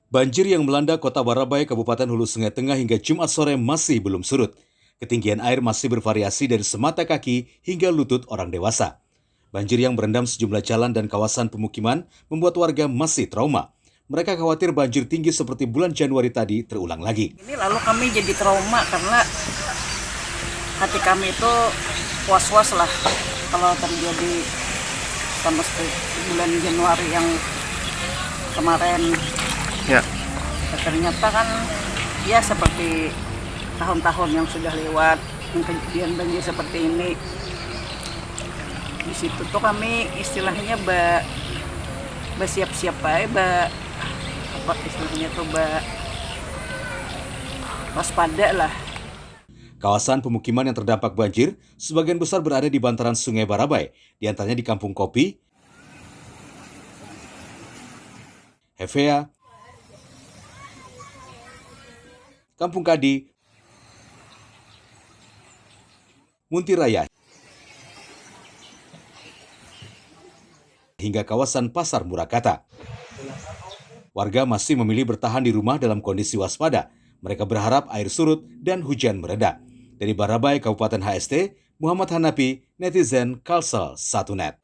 Banjir yang melanda Kota Barabai, Kabupaten Hulu Sungai Tengah hingga Jumat sore masih belum surut. Ketinggian air masih bervariasi dari semata kaki hingga lutut orang dewasa. Banjir yang berendam sejumlah jalan dan kawasan pemukiman membuat warga masih trauma. Mereka khawatir banjir tinggi seperti bulan Januari tadi terulang lagi. Ini lalu kami jadi trauma karena hati kami itu was-was lah kalau terjadi sama seperti bulan Januari yang kemarin. Ya. Ternyata kan ya seperti tahun-tahun yang sudah lewat yang kejadian banjir seperti ini. Di situ tuh kami istilahnya siap-siap aja, apa istilahnya tuh waspada lah. Kawasan pemukiman yang terdampak banjir sebagian besar berada di bantaran Sungai Barabai, di antaranya di Kampung Kopi, Hevea, Kampung Kadi, Muntiraya, hingga kawasan Pasar Murakata. Warga masih memilih bertahan di rumah dalam kondisi waspada. Mereka berharap air surut dan hujan mereda. Dari Barabai, Kabupaten HST, Muhammad Hanapi, netizen Kalsel 1net.